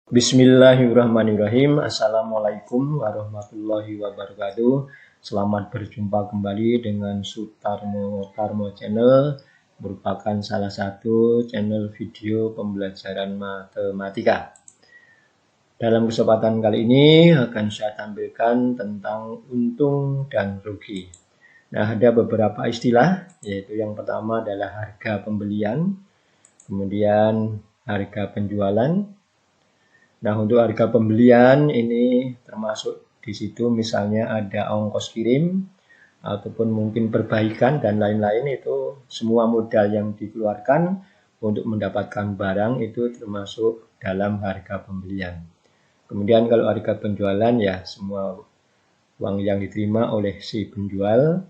Bismillahirrahmanirrahim. Assalamualaikum warahmatullahi wabarakatuh. Selamat berjumpa kembali dengan Sutarmo Tarmo Channel, merupakan salah satu channel video pembelajaran matematika. Dalam kesempatan kali ini akan saya tampilkan tentang untung dan rugi. Nah, ada beberapa istilah, yaitu yang pertama adalah harga pembelian, kemudian harga penjualan. Nah, untuk harga pembelian ini termasuk di situ misalnya ada ongkos kirim ataupun mungkin perbaikan dan lain-lain, itu semua modal yang dikeluarkan untuk mendapatkan barang itu termasuk dalam harga pembelian. Kemudian kalau harga penjualan ya semua uang yang diterima oleh si penjual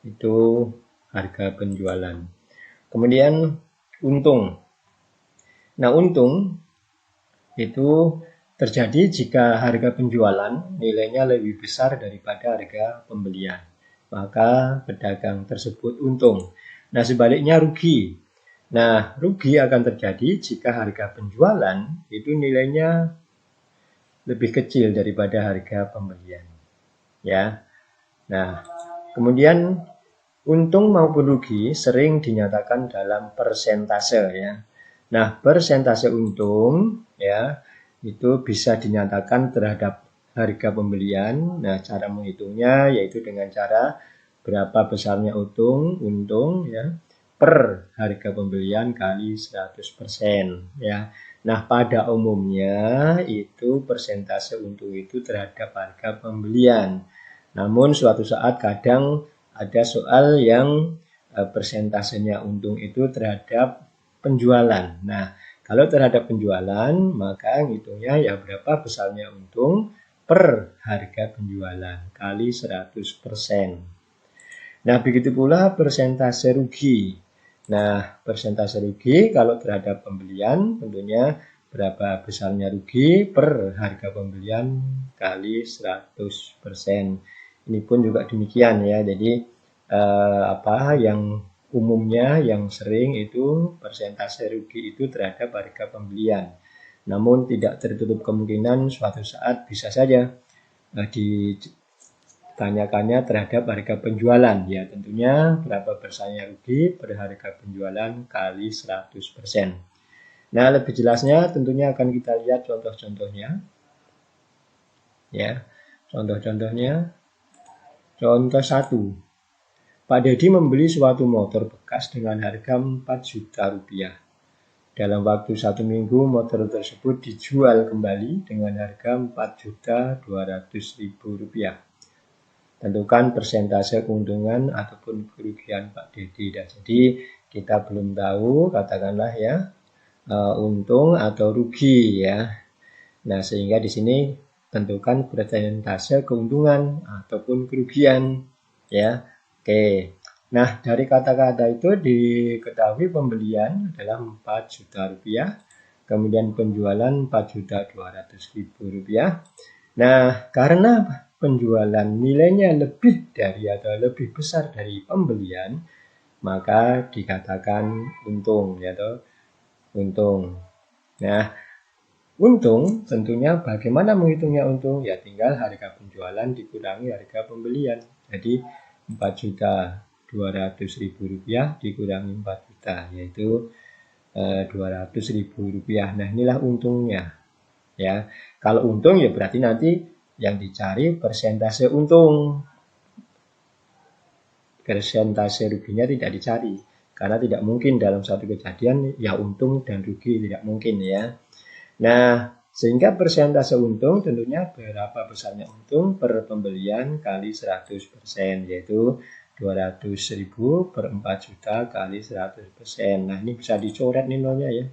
itu harga penjualan. Kemudian untung. Nah, untung itu terjadi jika harga penjualan nilainya lebih besar daripada harga pembelian, maka pedagang tersebut untung. Nah, sebaliknya rugi. Nah, rugi akan terjadi jika harga penjualan itu nilainya lebih kecil daripada harga pembelian. Ya. Nah, kemudian untung maupun rugi sering dinyatakan dalam persentase ya. Nah, persentase untung ya itu bisa dinyatakan terhadap harga pembelian. Nah, cara menghitungnya yaitu dengan cara berapa besarnya untung ya per harga pembelian kali 100% ya. Nah, pada umumnya itu persentase untung itu terhadap harga pembelian. Namun suatu saat kadang ada soal yang persentasenya untung itu terhadap penjualan. Nah, kalau terhadap penjualan, maka ngitungnya ya berapa besarnya untung per harga penjualan kali 100%. Nah, begitu pula persentase rugi. Nah, persentase rugi kalau terhadap pembelian tentunya berapa besarnya rugi per harga pembelian kali 100%. Ini pun juga demikian ya. Jadi yang umumnya yang sering itu persentase rugi itu terhadap harga pembelian. Namun tidak tertutup kemungkinan suatu saat bisa saja ditanyakannya terhadap harga penjualan. Ya, tentunya berapa besarnya rugi per harga penjualan kali 100%. Nah, lebih jelasnya tentunya akan kita lihat contoh-contohnya. Ya, contoh-contohnya. Contoh 1. Pak Dedi membeli suatu motor bekas dengan harga 4 juta rupiah. Dalam waktu 1 minggu, motor tersebut dijual kembali dengan harga 4.200.000 rupiah. Tentukan persentase keuntungan ataupun kerugian Pak Dedi. Jadi kita belum tahu, katakanlah ya, untung atau rugi ya. Nah, sehingga di sini tentukan persentase keuntungan ataupun kerugian ya. Oke, nah dari kata-kata itu diketahui pembelian adalah 4 juta rupiah, kemudian penjualan 4.200.000 rupiah. Nah, karena penjualan nilainya lebih dari atau lebih besar dari pembelian, maka dikatakan untung, ya toh, untung. Nah, untung tentunya bagaimana menghitungnya untung? Ya tinggal harga penjualan dikurangi harga pembelian. Jadi 4.200.000 rupiah dikurangi 4 juta, yaitu 200.000 rupiah. Nah, inilah untungnya. Ya, kalau untung ya berarti nanti yang dicari persentase untung. Persentase ruginya tidak dicari, karena tidak mungkin dalam satu kejadian ya untung dan rugi, tidak mungkin ya. Nah, sehingga persentase untung tentunya berapa besarnya untung per pembelian kali 100%, yaitu 200.000 per 4 juta kali 100%. Nah, ini bisa dicoret nih nolnya ya.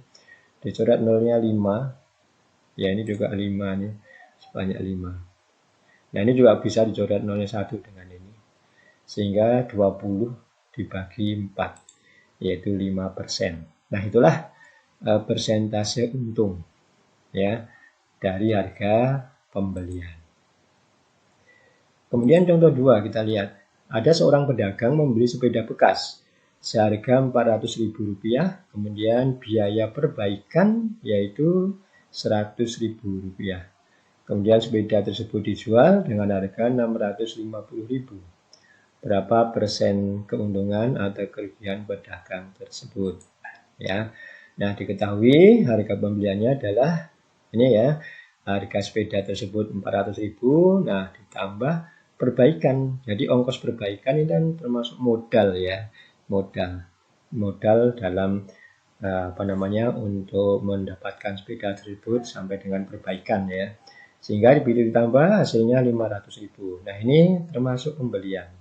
Dicoret nolnya 5. Ya, ini juga 5 nih. Sebanyak 5. Nah, ini juga bisa dicoret nolnya 1 dengan ini. Sehingga 20 dibagi 4, yaitu 5%. Nah, itulah persentase untung ya dari harga pembelian. Kemudian contoh 2 kita lihat. Ada seorang pedagang membeli sepeda bekas seharga 400.000 rupiah, kemudian biaya perbaikan yaitu Rp100.000. Kemudian sepeda tersebut dijual dengan harga Rp650.000. Berapa persen keuntungan atau kerugian pedagang tersebut? Ya. Nah, diketahui harga pembeliannya adalah ini ya, harga sepeda tersebut 400.000. Nah, ditambah perbaikan. Jadi ongkos perbaikan ini kan termasuk modal ya. Modal dalam untuk mendapatkan sepeda tersebut sampai dengan perbaikan ya. Sehingga ditambah hasilnya 500.000. Nah, ini termasuk pembelian.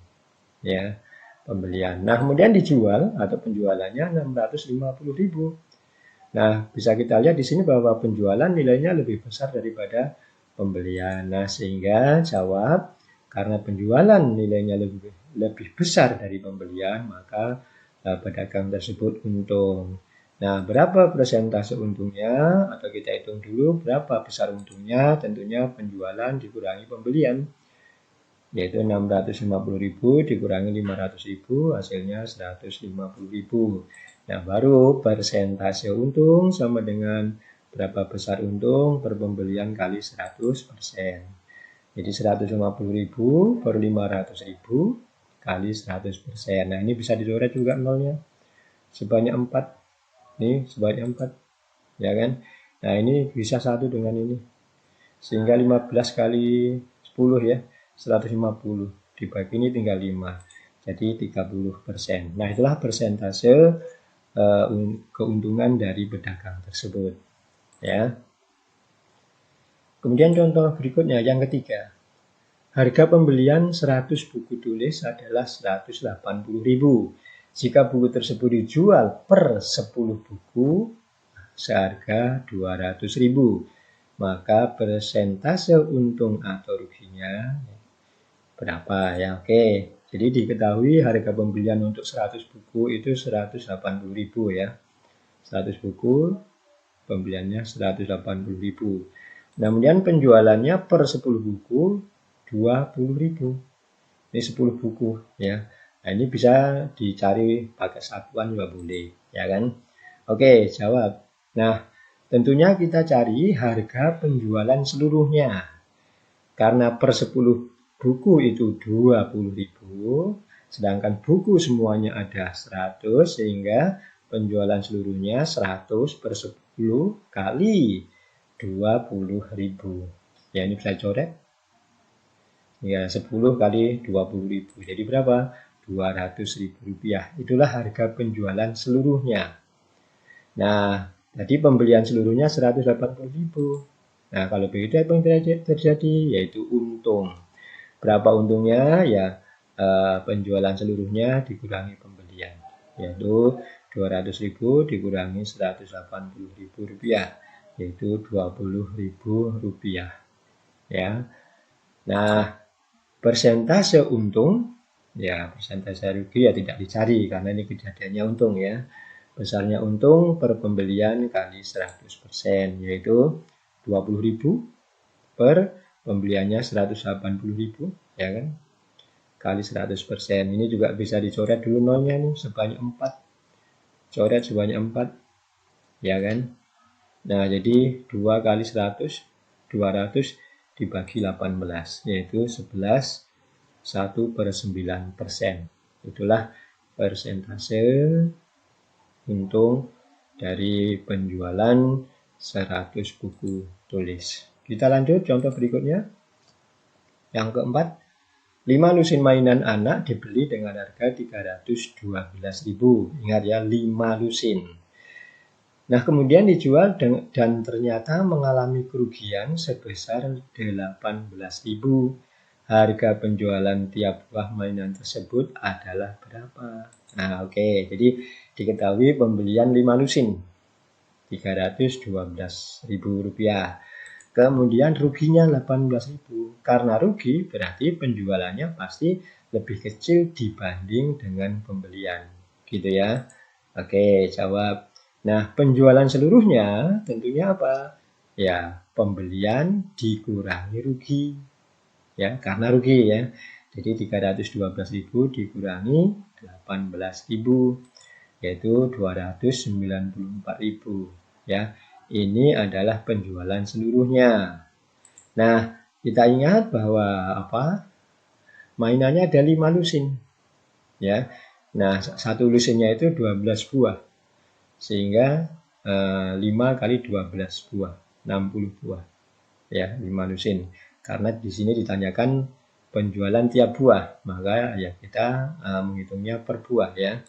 Ya, pembelian. Nah, kemudian dijual atau penjualannya 650.000. Nah, bisa kita lihat di sini bahwa penjualan nilainya lebih besar daripada pembelian. Nah, sehingga jawab karena penjualan nilainya lebih besar dari pembelian, maka pedagang tersebut untung. Nah, berapa persentase untungnya? Atau kita hitung dulu berapa besar untungnya? Tentunya penjualan dikurangi pembelian, yaitu 650.000 dikurangi 500.000, hasilnya 150.000. Nah, baru persentase untung sama dengan berapa besar untung per pembelian kali 100%. Jadi 150.000 per 500.000 kali 100%. Nah, ini bisa dicoret juga nolnya. Sebanyak 4. Ini sebanyak 4. Ya kan? Nah, ini bisa satu dengan ini. Sehingga 15 kali 10 ya. 150 dibagi ini tinggal 5, jadi 30%. Nah, itulah persentase keuntungan dari pedagang tersebut ya. Kemudian contoh berikutnya yang ketiga, harga pembelian 100 buku tulis adalah 180.000. Jika buku tersebut dijual per 10 buku seharga 200.000, maka persentase untung atau ruginya berapa ya? Oke, jadi diketahui harga pembelian untuk 100 buku itu 180.000 ya. 100 buku pembeliannya 180.000. Kemudian penjualannya per 10 buku 20.000. Ini 10 buku ya. Nah, ini bisa dicari pakai satuan juga boleh ya kan. Oke, jawab. Nah, tentunya kita cari harga penjualan seluruhnya. Karena per 10 buku itu 20.000, sedangkan buku semuanya ada 100, sehingga penjualan seluruhnya 100 per 10 kali 20.000. Ya, ini bisa coret. Ya, 10 kali 20.000. Jadi berapa? Rp200.000. Itulah harga penjualan seluruhnya. Nah, tadi pembelian seluruhnya 180.000. Nah, kalau begitu apa yang terjadi? Yaitu untung. Berapa untungnya? Ya, penjualan seluruhnya dikurangi pembelian, yaitu 200.000 dikurangi 180.000 rupiah, yaitu 20.000 rupiah. Ya. Nah, persentase untung, ya persentase rugi ya tidak dicari karena ini kejadiannya untung ya. Besarnya untung per pembelian kali 100%, yaitu 20.000 per pembeliannya 180.000 ya kan, kali 100%. Ini juga bisa dicoret dulu nolnya nih, sebanyak 4. Coret sebanyak 4 ya kan. Nah, jadi 2 kali 100, 200 dibagi 18, yaitu 11, 1/9%. Itulah persentase untung dari penjualan 100 buku tulis. Kita lanjut contoh berikutnya. Yang keempat, 5 lusin mainan anak dibeli dengan harga 312.000. Ingat ya, 5 lusin. Nah, kemudian dijual dan ternyata mengalami kerugian sebesar 18.000. Harga penjualan tiap buah mainan tersebut adalah berapa? Nah, oke. Jadi diketahui pembelian 5 lusin. Rp312.000. Kemudian ruginya 18.000. Karena rugi berarti penjualannya pasti lebih kecil dibanding dengan pembelian. Gitu ya. Oke, jawab. Nah, penjualan seluruhnya tentunya apa? Ya, pembelian dikurangi rugi. Ya, karena rugi ya. Jadi 312.000 dikurangi 18.000, yaitu 294.000 ya. ini adalah penjualan seluruhnya. Nah, kita ingat bahwa mainannya ada 5 lusin. Ya. Nah, satu lusinnya itu 12 buah. Sehingga 5 kali 12 buah, 60 buah. Ya, 5 lusin. Karena di sini ditanyakan penjualan tiap buah, maka ya kita menghitungnya per buah ya.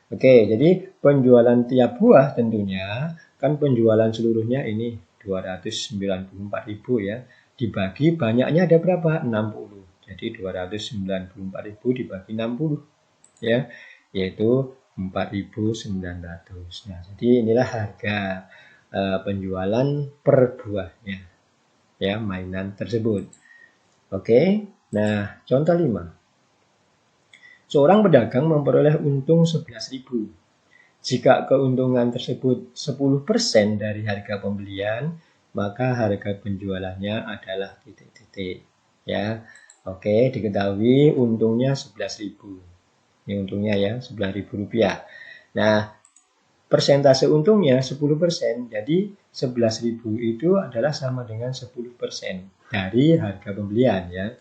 Oke, jadi penjualan tiap buah tentunya kan penjualan seluruhnya ini 294.000 ya. Dibagi banyaknya ada berapa? 60. Jadi 294.000 dibagi 60 ya, yaitu 4.900. Nah, jadi inilah harga penjualan per buahnya ya mainan tersebut. Oke. Nah, contoh 5. Seorang pedagang memperoleh untung 11.000. Jika keuntungan tersebut 10% dari harga pembelian, maka harga penjualannya adalah titik-titik. Ya. Oke, diketahui untungnya 11.000. Ini untungnya ya, Rp11.000. Nah, persentase untungnya 10%. Jadi 11.000 itu adalah sama dengan 10% dari harga pembelian ya.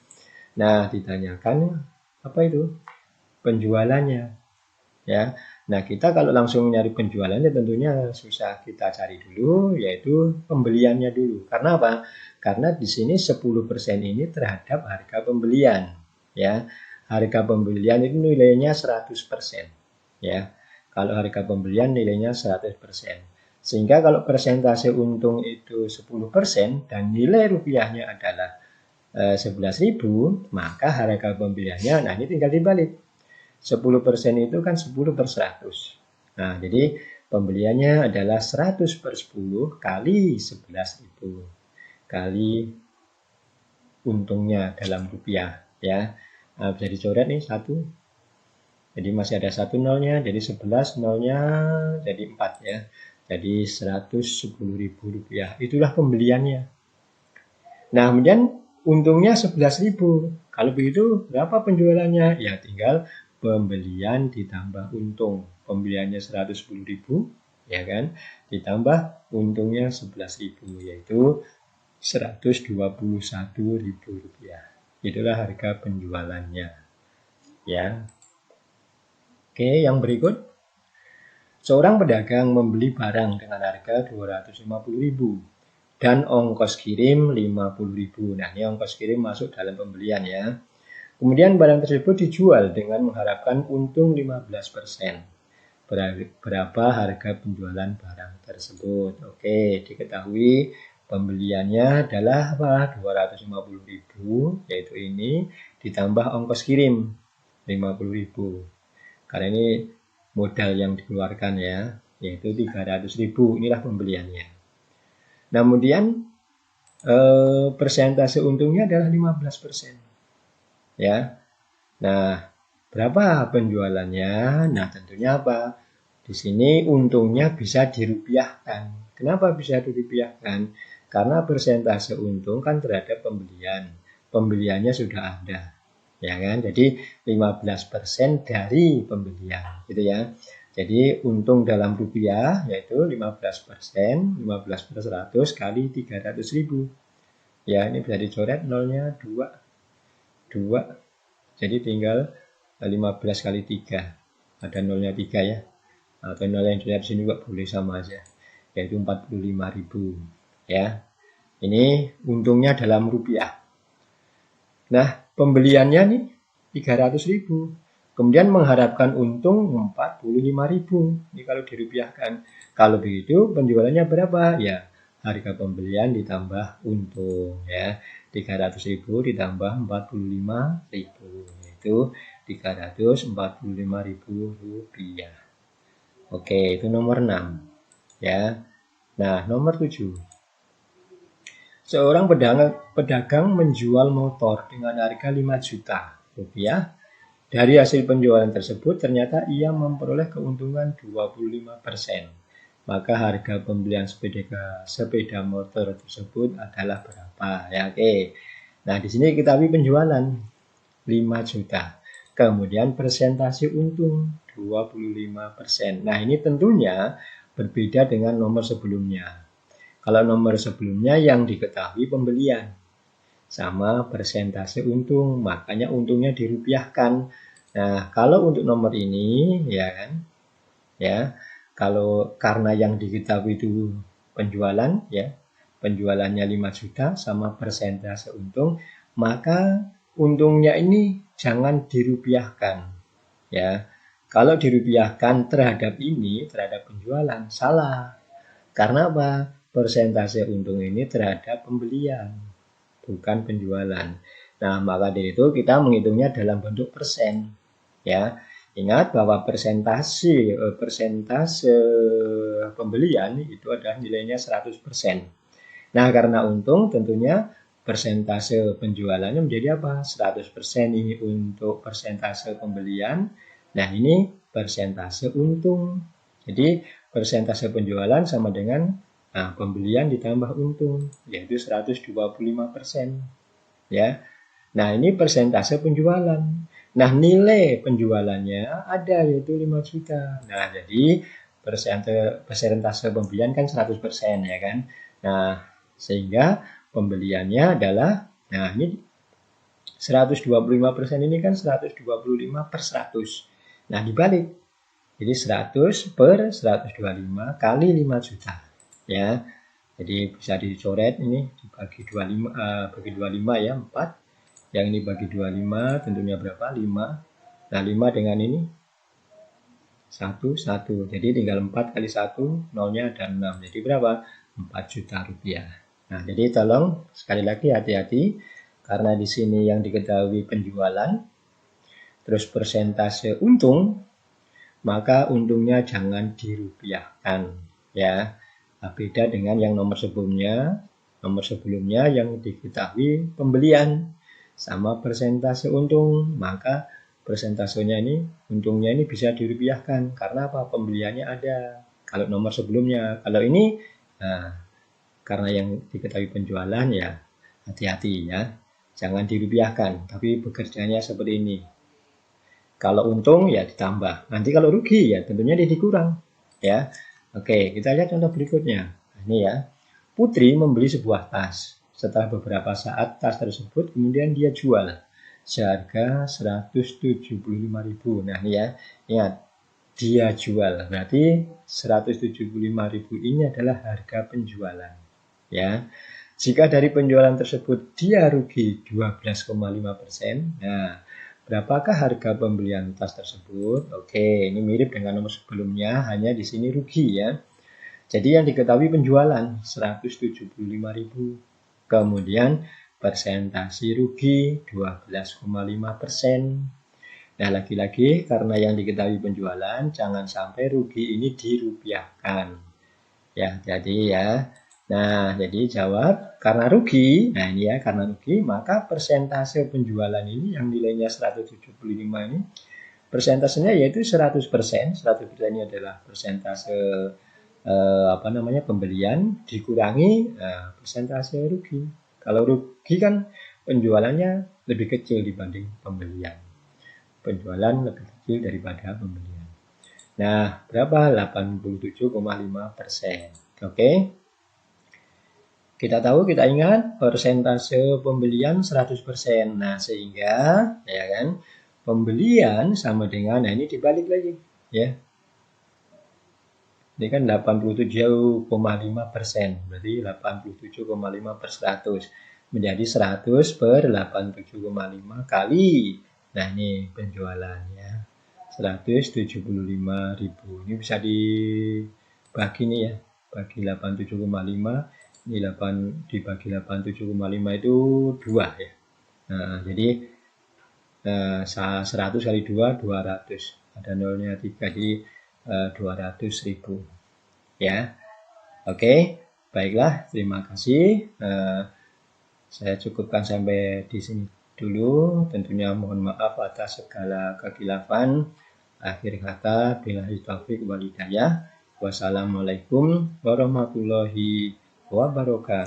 Nah, ditanyakan apa itu? Penjualannya ya. Nah, kita kalau langsung nyari penjualannya tentunya susah, kita cari dulu yaitu pembeliannya dulu. Karena apa? Karena di sini 10% ini terhadap harga pembelian ya. Harga pembelian itu nilainya 100% ya. Kalau harga pembelian nilainya 100%. Sehingga kalau persentase untung itu 10% dan nilai rupiahnya adalah 11.000, maka harga pembeliannya, nah ini tinggal dibalik. 10% itu kan 10/100. Nah, jadi pembeliannya adalah 100/10 kali 11.000 kali untungnya dalam rupiah ya. Nah, bisa dicoret nih 1. Jadi masih ada 1 nolnya, jadi 11 nolnya jadi 4 ya. Jadi Rp110.000. Itulah pembeliannya. Nah, kemudian untungnya 11.000. Kalau begitu berapa penjualannya? Ya tinggal pembelian ditambah untung. Pembeliannya 110.000 ya kan, ditambah untungnya 11.000 yaitu Rp121.000. Itulah harga penjualannya. Ya. Oke, yang berikut. Seorang pedagang membeli barang dengan harga 250.000 dan ongkos kirim 50.000. Nah, ini ongkos kirim masuk dalam pembelian ya. Kemudian barang tersebut dijual dengan mengharapkan untung 15%. Berapa harga penjualan barang tersebut? Oke, diketahui pembeliannya adalah 250.000, yaitu ini ditambah ongkos kirim 50.000. Karena ini modal yang dikeluarkan ya, yaitu 300.000. Inilah pembeliannya. Nah, kemudian persentase untungnya adalah 15%. Ya. Nah, berapa penjualannya? Nah, tentunya apa? Di sini untungnya bisa dirupiahkan. Kenapa bisa dirupiahkan? Karena persentase untung kan terhadap pembelian. Pembeliannya sudah ada. Ya kan? Jadi 15% dari pembelian, gitu ya. Jadi untung dalam rupiah yaitu 15%, 15/100 kali 300.000. Ya, ini bisa dicoret nolnya 2. Jadi tinggal 15 kali 3. Ada nolnya 3 ya. Atau nol yang dilihat sini juga boleh sama aja. Yaitu 45.000 ya. Ini untungnya dalam rupiah. Nah, pembeliannya nih 300.000. Kemudian mengharapkan untung 45.000. Ini kalau dirupiahkan. Kalau begitu penjualannya berapa? Ya, harga pembelian ditambah untung ya. 300.000 ditambah 45.000 yaitu Rp345.000. Oke, itu nomor 6 ya. Nah, nomor 7. Seorang pedagang menjual motor dengan harga 5 juta rupiah. Dari hasil penjualan tersebut ternyata ia memperoleh keuntungan 25%. Maka harga pembelian sepeda motor tersebut adalah berapa? Ya, oke. Nah, di sini kita penjualan 5 juta. Kemudian persentase untung 25%. Nah, ini tentunya berbeda dengan nomor sebelumnya. Kalau nomor sebelumnya yang diketahui pembelian sama persentase untung, makanya untungnya dirupiahkan. Nah, kalau untuk nomor ini ya kan, ya, kalau karena yang diketahui itu penjualan ya, penjualannya 5 juta sama persentase untung, maka untungnya ini jangan dirupiahkan ya. Kalau dirupiahkan terhadap ini, terhadap penjualan, salah. Karena apa? Persentase untung ini terhadap pembelian, bukan penjualan. Nah, maka dari itu kita menghitungnya dalam bentuk persen. Ya, ingat bahwa persentase pembelian itu adalah nilainya 100%. Nah, karena untung tentunya persentase penjualannya menjadi apa? 100% ini untuk persentase pembelian. Nah, ini persentase untung. Jadi, persentase penjualan sama dengan pembelian ditambah untung, yaitu 125%. Ya. Nah, ini persentase penjualan. Nah, nilai penjualannya ada yaitu 5 juta. Nah, jadi persentase pembelian kan 100% ya kan. Nah, sehingga pembeliannya adalah, nah ini 125% ini kan 125/100. Nah, dibalik. Jadi 100/125 kali 5 juta. Ya. Jadi bisa dicoret ini dibagi 25 bagi 25 ya, 4. Yang ini bagi 25 tentunya berapa? 5. Nah, 5 dengan ini 1, 1. Jadi tinggal 4 kali 1, nolnya ada 6. Jadi berapa? 4 juta rupiah. Nah, jadi tolong sekali lagi hati-hati karena di sini yang diketahui penjualan, terus persentase untung, maka untungnya jangan dirupiahkan ya. Nah, beda dengan yang nomor sebelumnya. Nomor sebelumnya yang diketahui pembelian sama persentase untung, maka persentasenya ini, untungnya ini bisa dirupiahkan karena apa? Pembeliannya ada. Kalau nomor sebelumnya, kalau ini, nah, karena yang diketahui penjualan ya hati-hati ya, jangan dirupiahkan, tapi bekerjanya seperti ini. Kalau untung ya ditambah, nanti kalau rugi ya tentunya dia dikurang ya. Oke, kita lihat contoh berikutnya. Ini ya, Putri membeli sebuah tas. Setelah beberapa saat tas tersebut kemudian dia jual seharga 175.000. Nah ini ya, ingat dia jual berarti 175.000 ini adalah harga penjualan ya. Jika dari penjualan tersebut dia rugi 12,5%, nah berapakah harga pembelian tas tersebut? Oke, ini mirip dengan nomor sebelumnya, hanya di sini rugi ya. Jadi yang diketahui penjualan 175.000. Kemudian persentase rugi 12,5%. Nah, lagi-lagi karena yang diketahui penjualan, jangan sampai rugi ini dirupiahkan. Ya, jadi ya. Nah, jadi jawab karena rugi. Nah, ini ya, karena rugi, maka persentase penjualan ini yang nilainya 175 ini, persentasenya yaitu 100%. 100% ini adalah persentase pembelian dikurangi persentase rugi. Kalau rugi kan penjualannya lebih kecil dibanding pembelian. Penjualan lebih kecil daripada pembelian. Nah, berapa? 87,5%. Oke. Kita tahu, kita ingat persentase pembelian 100%. Nah, sehingga ya kan pembelian sama dengan, nah ini dibalik lagi ya. Ini kan 87,5%, berarti 87,5/100 menjadi 100/87,5 kali. Nah, ini penjualannya 175.000. Ini bisa dibagi nih ya, bagi 87,5, ini 8 dibagi 87,5 itu 2 ya. Nah, jadi 100 kali 2, 200. Ada nolnya 3, jadi 200.000 ya. Oke, baiklah, terima kasih. Saya cukupkan sampai di sini dulu. Tentunya mohon maaf atas segala kekhilafan. Akhir kata, billahi taufiq wal hidayah. Wassalamualaikum warahmatullahi wabarakatuh.